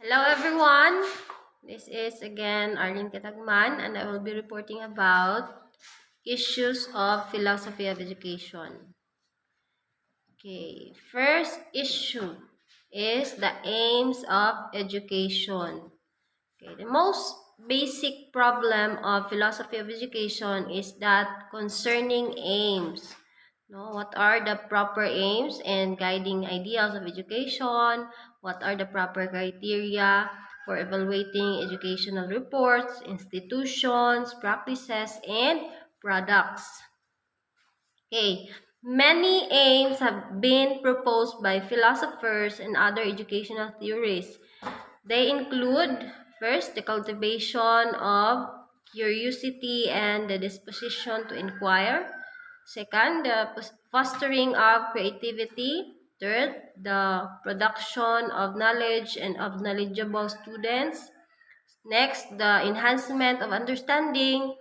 Hello everyone, this is again Arlene Katagman and I will be reporting about issues of philosophy of education. Okay, first issue is the aims of education. Okay, the most basic problem of philosophy of education is that concerning aims. No, what are the proper aims and guiding ideals of education? What are the proper criteria for evaluating educational reports, institutions, practices, and products? Okay, many aims have been proposed by philosophers and other educational theories. They include, first, the cultivation of curiosity and the disposition to inquire. Second, the fostering of creativity. Third, the production of knowledge and of knowledgeable students. Next, the enhancement of understanding.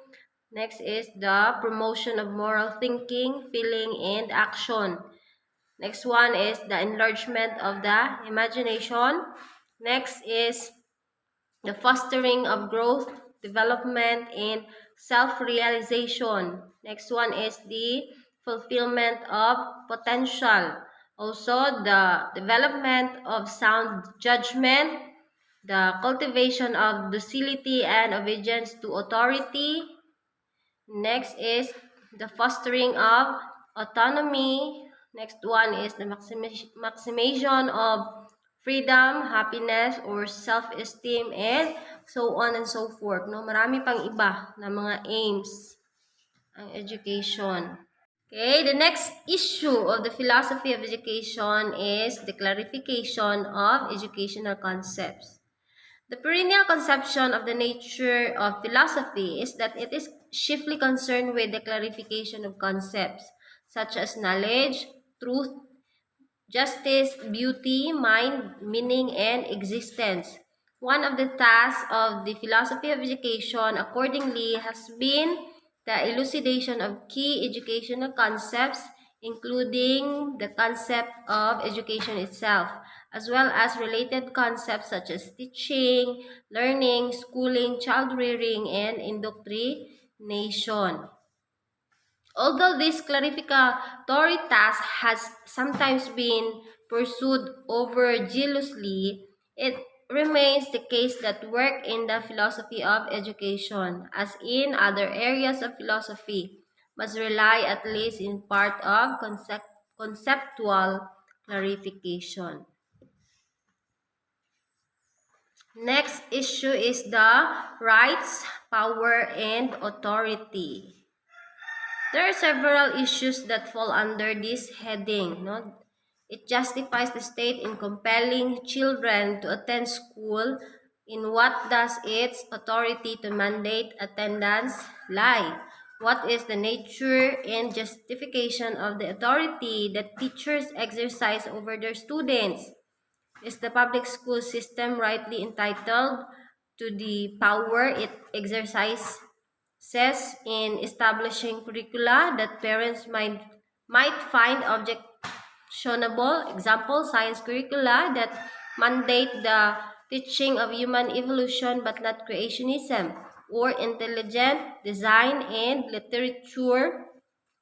Next is the promotion of moral thinking, feeling, and action. Next one is the enlargement of the imagination. Next is the fostering of growth, development, and self-realization. Next one is the fulfillment of potential. Also, the development of sound judgment, the cultivation of docility and obedience to authority. Next is the fostering of autonomy. Next one is the maximization of freedom, happiness, or self-esteem, and so on and so forth. No? Marami pang iba na mga aims ang education. Okay, the next issue of the philosophy of education is the clarification of educational concepts. The perennial conception of the nature of philosophy is that it is chiefly concerned with the clarification of concepts such as knowledge, truth, justice, beauty, mind, meaning, and existence. One of the tasks of the philosophy of education, accordingly, has been the elucidation of key educational concepts, including the concept of education itself, as well as related concepts such as teaching, learning, schooling, child rearing, and indoctrination. Although this clarificatory task has sometimes been pursued over jealously, it remains the case that work in the philosophy of education, as in other areas of philosophy, must rely at least in part of conceptual clarification. Next issue is the rights, power, and authority. There are several issues that fall under this heading. No? It justifies the state in compelling children to attend school. In what does its authority to mandate attendance lie? What is the nature and justification of the authority that teachers exercise over their students? Is the public school system rightly entitled to the power it exercises in establishing curricula that parents might find objectionable? Example, science curricula that mandate the teaching of human evolution but not creationism, or intelligent design and literature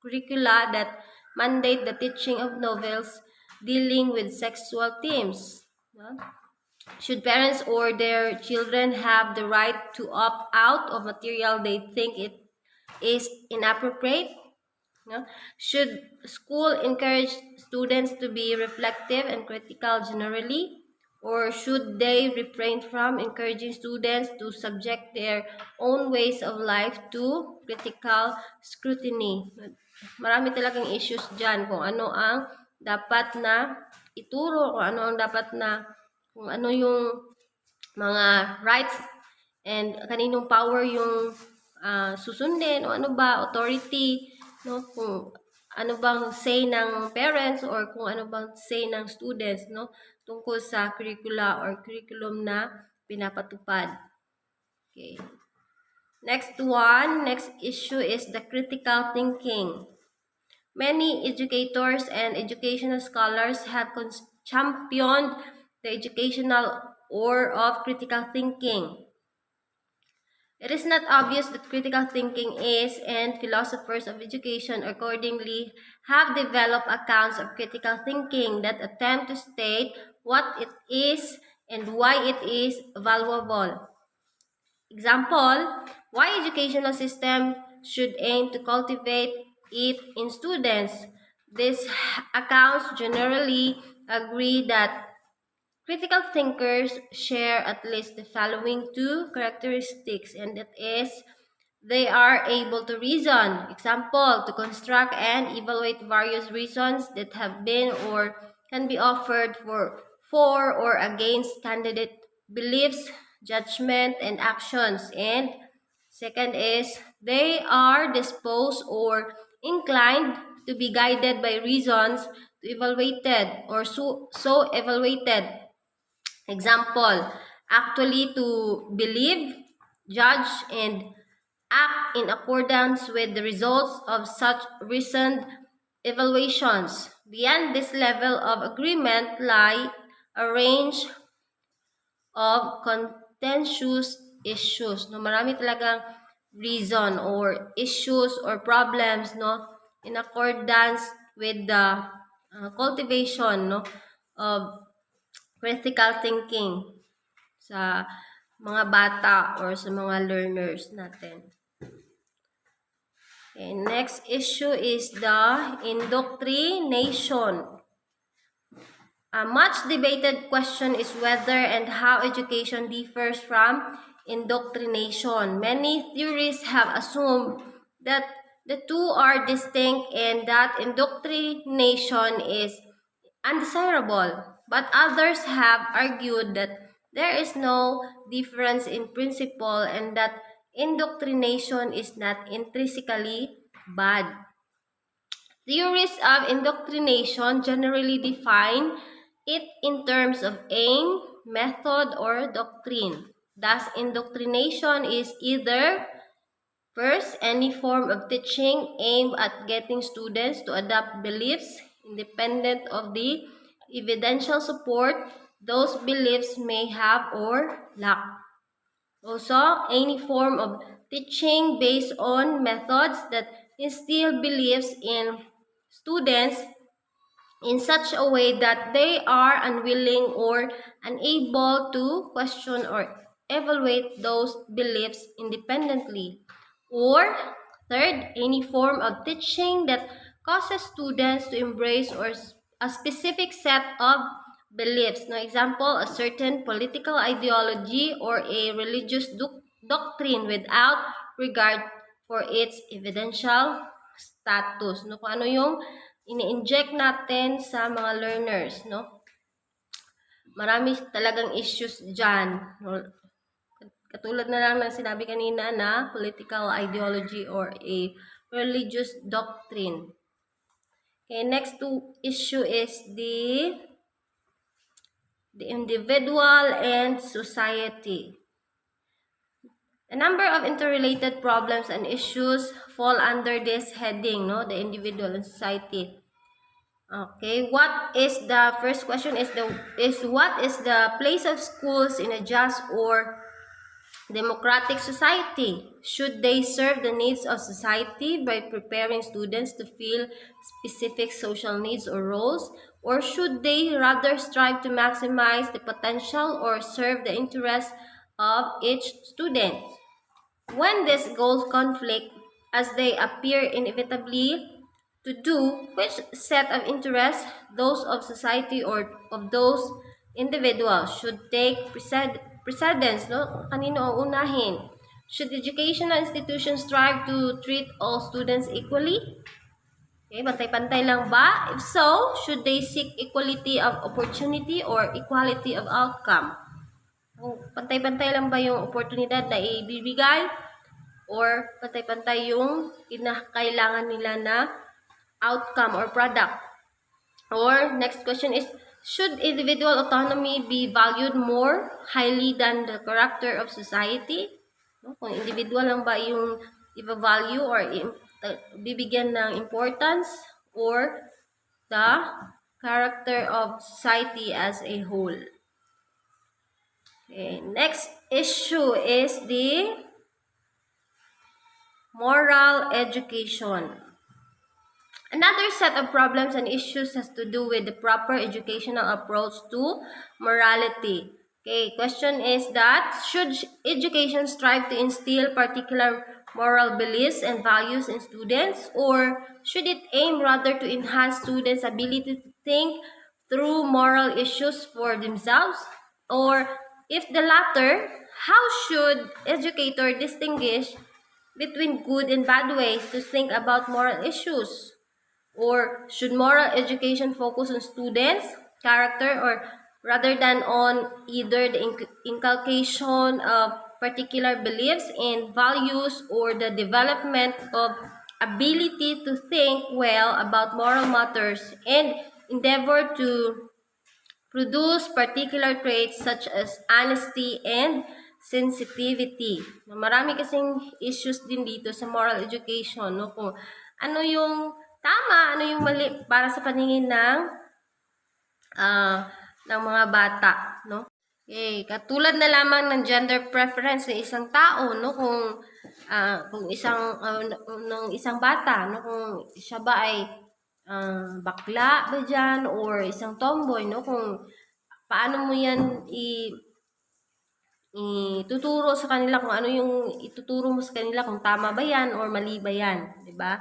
curricula that mandate the teaching of novels dealing with sexual themes. No? Should parents or their children have the right to opt out of material they think it is inappropriate? No? Should school encourage students to be reflective and critical generally? Or should they refrain from encouraging students to subject their own ways of life to critical scrutiny? Marami talagang issues dyan kung ano ang dapat na ituro, kung ano ang dapat na, kung ano yung mga rights and kaninong power yung susundin o ano ba, authority, no? Kung ano bang say ng parents or kung ano bang say ng students, no? Tungkol sa curricula or curriculum na pinapatupad. Okay. Next issue is the critical thinking. Many educators and educational scholars have championed the educational or of critical thinking. It is not obvious that critical thinking is, and philosophers of education accordingly have developed accounts of critical thinking that attempt to state what it is and why it is valuable. Example, why educational system should aim to cultivate it in students. These accounts generally agree that critical thinkers share at least the following two characteristics, and that is, they are able to reason. Example, to construct and evaluate various reasons that have been or can be offered for or against candidate beliefs, judgment, and actions. And second is, they are disposed or inclined to be guided by reasons to evaluated or so evaluated. Example, actually to believe, judge, and act in accordance with the results of such reasoned evaluations. Beyond this level of agreement lie a range of contentious issues. No, marami talagang reason or issues or problems, no, in accordance with the cultivation, no, of critical thinking sa mga bata or sa mga learners natin. Okay, next issue is the indoctrination. A much debated question is whether and how education differs from indoctrination. Many theorists have assumed that the two are distinct and that indoctrination is undesirable, but others have argued that there is no difference in principle and that indoctrination is not intrinsically bad. Theories of indoctrination generally define it in terms of aim, method, or doctrine. Thus, indoctrination is either first, any form of teaching aimed at getting students to adopt beliefs independent of the evidential support those beliefs may have or lack. Also, any form of teaching based on methods that instill beliefs in students in such a way that they are unwilling or unable to question or evaluate those beliefs independently. Or third, any form of teaching that causes students to embrace a specific set of beliefs. No example, a certain political ideology or a religious doctrine without regard for its evidential status. No, kung ano yung ini-inject natin sa mga learners, no? Marami talagang issues dyan. No? Katulad na lang ng sinabi kanina na political ideology or a religious doctrine. Okay, next issue is the individual and society. A number of interrelated problems and issues fall under this heading, no? The individual and society. Okay, what is the first question is what is the place of schools in a just or democratic society? Should they serve the needs of society by preparing students to fill specific social needs or roles, or should they rather strive to maximize the potential or serve the interests of each student? When these goals conflict, as they appear inevitably to do, which set of interests, those of society or of those individuals, should take precedence, no? Kanino ang unahin? Should educational institutions strive to treat all students equally? Okay, pantay-pantay lang ba? If so, should they seek equality of opportunity or equality of outcome? Pantay-pantay lang ba yung oportunidad na ibibigay? Or pantay-pantay yung kinakailangan nila na outcome or product? Or next question is, should individual autonomy be valued more highly than the character of society? No? Kung individual lang ba yung i-value or bibigyan ng importance, or the character of society as a whole? Okay, next issue is the moral education. Another set of problems and issues has to do with the proper educational approach to morality. Okay, question is that should education strive to instill particular moral beliefs and values in students, or should it aim rather to enhance students' ability to think through moral issues for themselves? Or if the latter, how should educator distinguish between good and bad ways to think about moral issues? Or should moral education focus on students' character or rather than on either the inculcation of particular beliefs and values or the development of ability to think well about moral matters and endeavor to produce particular traits such as honesty and sensitivity. Marami kasing issues din dito sa moral education, no? Kung ano yung tama, ano yung mali para sa paningin ng mga bata, no? Okay, katulad na lamang ng gender preference ng isang tao, no? Kung isang bata, no? Kung siya ba ay bakla ba dyan or isang tomboy, no? Kung paano mo yan ituturo sa kanila, kung ano yung ituturo mo sa kanila, kung tama ba yan or mali ba yan, di ba?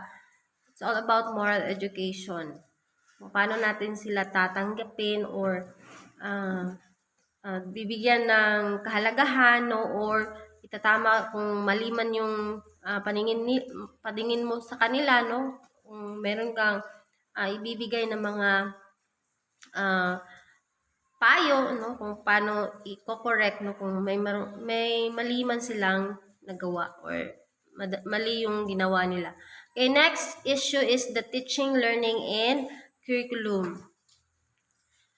It's all about moral education. Kung paano natin sila tatanggapin or bibigyan ng kahalagahan, no? Or itatama kung mali man yung paningin mo sa kanila, no? Kung meron kang ibibigay ng mga payo, no? Kung paano i-correct, no? Kung may mali man silang nagawa or mali yung ginawa nila. Okay, next issue is the teaching, learning, and curriculum.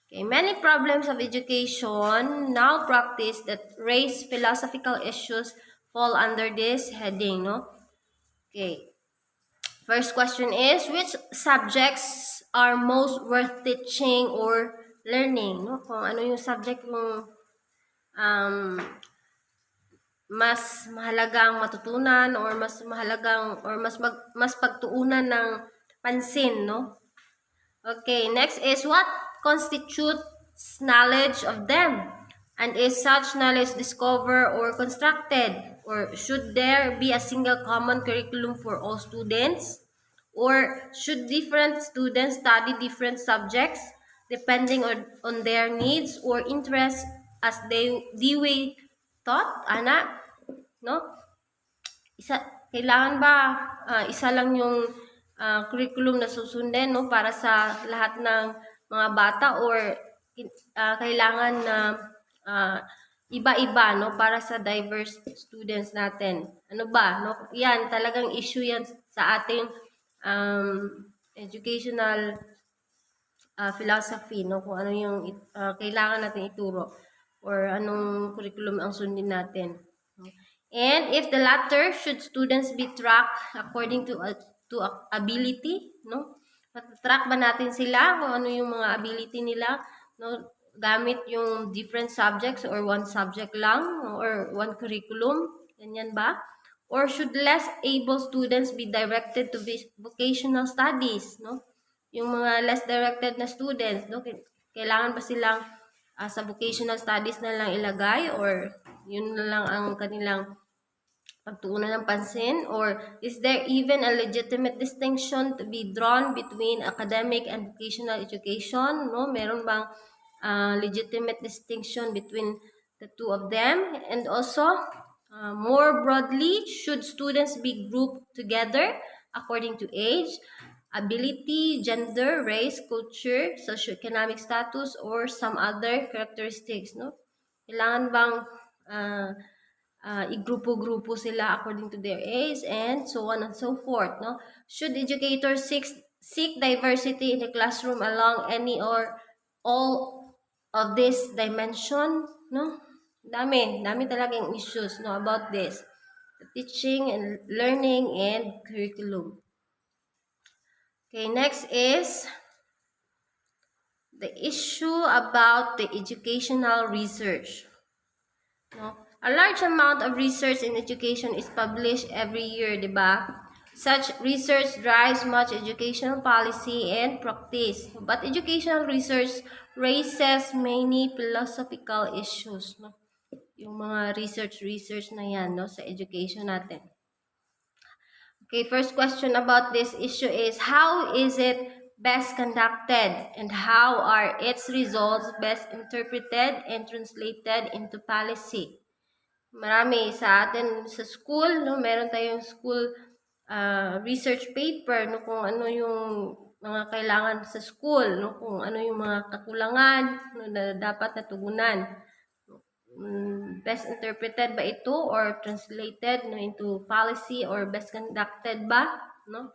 Okay, many problems of education now practice that raise philosophical issues fall under this heading, no? Okay. First question is, which subjects are most worth teaching or learning, no? Kung ano yung subject mong mas mahalagang matutunan or mas mahalagang or mas pagtuunan ng pansin, no? Okay, next is what constitutes knowledge of them? And is such knowledge discovered or constructed? Or should there be a single common curriculum for all students? Or should different students study different subjects depending on their needs or interests as they we taught? Ana, no? Kailangan ba isa lang yung curriculum na susundin, no, para sa lahat ng mga bata, or kailangan na iba-iba, no, para sa diverse students natin? Ano ba, no? Yan, talagang issue yan sa ating educational philosophy, no, kung ano yung kailangan natin ituro or anong curriculum ang sundin natin. And if the latter, should students be tracked according to ability, no? Track ba natin sila kung ano yung mga ability nila, no? Gamit yung different subjects or one subject lang or one curriculum, ganyan ba? Or should less able students be directed to vocational studies, no? Yung mga less directed na students, no? Kailangan ba silang sa vocational studies na lang ilagay, or yun na lang ang kanilang pagtuunan ng pansin? Or is there even a legitimate distinction to be drawn between academic and vocational education, no? Meron bang legitimate distinction between the two of them? And also, more broadly, should students be grouped together according to age, ability, gender, race, culture, socioeconomic status, or some other characteristics, no? Kailangan bang igrupo-grupo sila according to their age, and so on and so forth, no? Should educators seek diversity in the classroom along any or all of this dimension, no? Dami talagang issues, no, about this. The teaching and learning and curriculum. Okay, next is the issue about the educational research. No? A large amount of research in education is published every year, di ba? Such research drives much educational policy and practice. But educational research raises many philosophical issues. No? Yung mga research na yan, no, sa education natin. Okay, first question about this issue is, how is it best conducted and how are its results best interpreted and translated into policy? Marami sa atin sa school, no, meron tayong school research paper, no, kung ano yung mga kailangan sa school, no, kung ano yung mga kakulangan, no, na dapat natugunan. Best interpreted ba ito or translated, no, into policy or best conducted ba, no?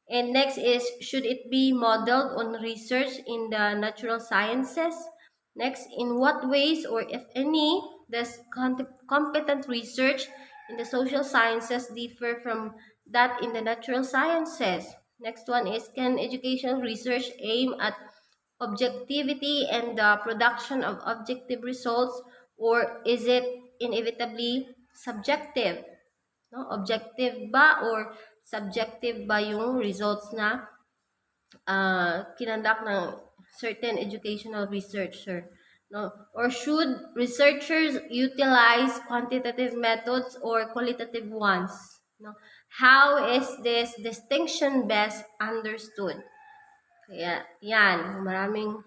And next is, should it be modeled on research in the natural sciences? Next, in what ways or if any does competent research in the social sciences differ from that in the natural sciences? Next one is, can educational research aim at objectivity and the production of objective results, or is it inevitably subjective? No? Objective ba or subjective ba yung results na kinandak ng certain educational researcher? No? Or should researchers utilize quantitative methods or qualitative ones? No? How is this distinction best understood? Kaya yan, maraming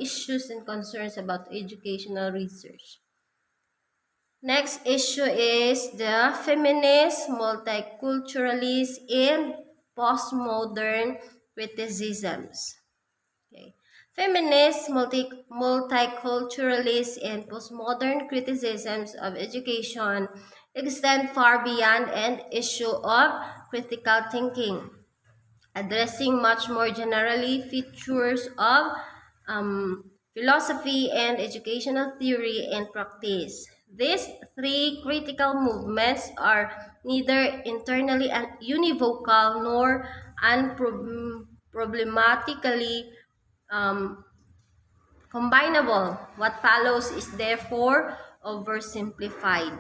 issues and concerns about educational research. Next issue is the feminist, multiculturalist, and postmodern criticisms. Okay. Feminist, multiculturalist, and postmodern criticisms of education extend far beyond an issue of critical thinking, addressing much more generally features of philosophy and educational theory and practice. These three critical movements are neither internally univocal nor unproblematically combinable. What follows is therefore oversimplified.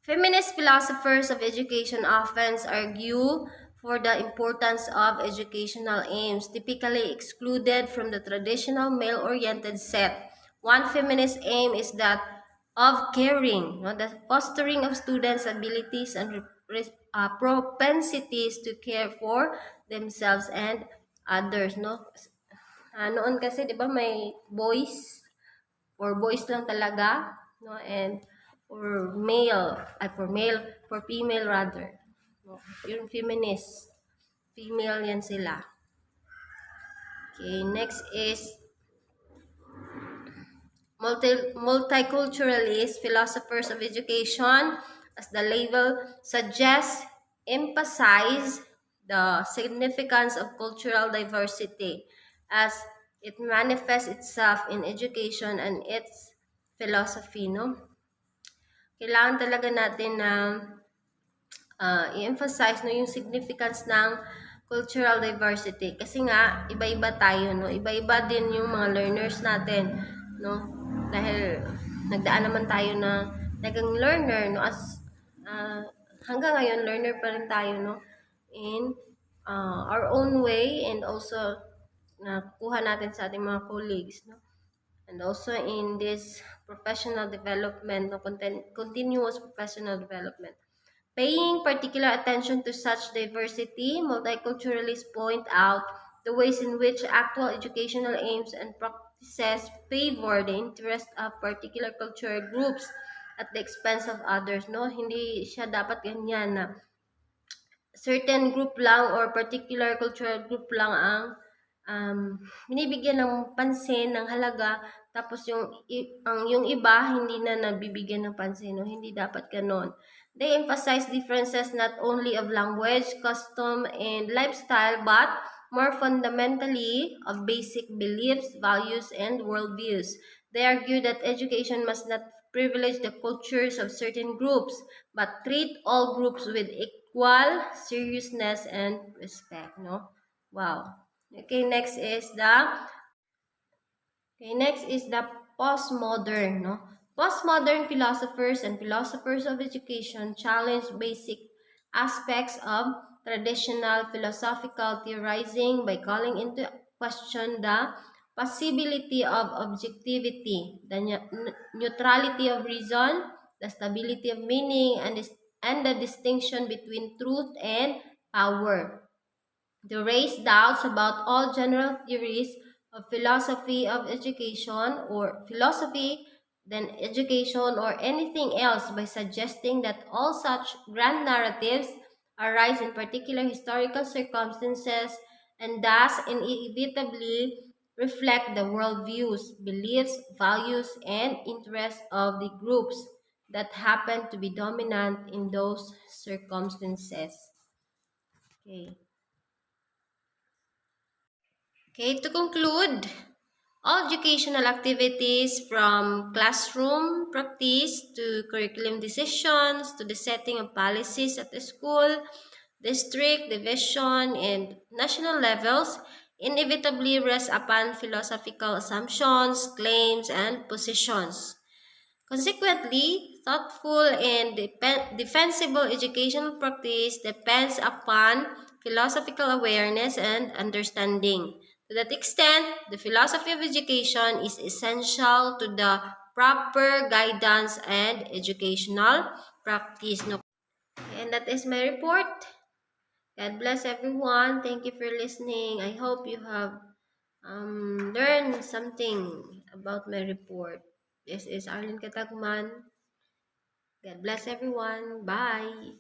Feminist philosophers of education often argue for the importance of educational aims, typically excluded from the traditional male-oriented set. One feminist aim is that of caring, the fostering of students' abilities and propensities to care for themselves and others. No? Noon kasi, di ba, may boys or boys lang talaga, no, and or male, for female rather, no, yung feminist, female yan sila. Okay, next is multiculturalist philosophers of education, as the label suggests, emphasize the significance of cultural diversity as it manifests itself in education and its philosophy, no? Kailangan talaga natin na i-emphasize, no, yung significance ng cultural diversity. Kasi nga, iba-iba tayo, no? Iba-iba din yung mga learners natin, no? Dahil nagdaan naman tayo na naging learner, no? As hanggang ngayon, learner pa rin tayo, no? In our own way, and also nakuha natin sa ating mga colleagues, no? And also in this professional development, no, continuous professional development. Paying particular attention to such diversity, multiculturalists point out the ways in which actual educational aims and practices favor the interest of particular cultural groups at the expense of others. No? Hindi siya dapat ganyan na certain group lang or particular cultural group lang ang binibigyan ng pansin, ng halaga, tapos yung iba hindi na nabibigyan ng pansin, no? Hindi dapat ganon. They emphasize differences not only of language, custom, and lifestyle, but more fundamentally of basic beliefs, values, and worldviews. They argue that education must not privilege the cultures of certain groups, but treat all groups with equal seriousness and respect, no? Wow. Okay, next is the Okay, next is the postmodern, no? Postmodern philosophers and philosophers of education challenge basic aspects of traditional philosophical theorizing by calling into question the possibility of objectivity, the neutrality of reason, the stability of meaning, and the distinction between truth and power. They raise doubts about all general theories of philosophy of education or philosophy, then education or anything else by suggesting that all such grand narratives arise in particular historical circumstances and thus inevitably reflect the worldviews, beliefs, values, and interests of the groups that happen to be dominant in those circumstances. Okay. Okay, to conclude, all educational activities from classroom practice to curriculum decisions to the setting of policies at the school, district, division, and national levels inevitably rest upon philosophical assumptions, claims, and positions. Consequently, thoughtful and defensible educational practice depends upon philosophical awareness and understanding. To that extent, the philosophy of education is essential to the proper guidance and educational practice. No? And that is my report. God bless everyone. Thank you for listening. I hope you have learned something about my report. This is Arlene Katagman. God bless everyone. Bye.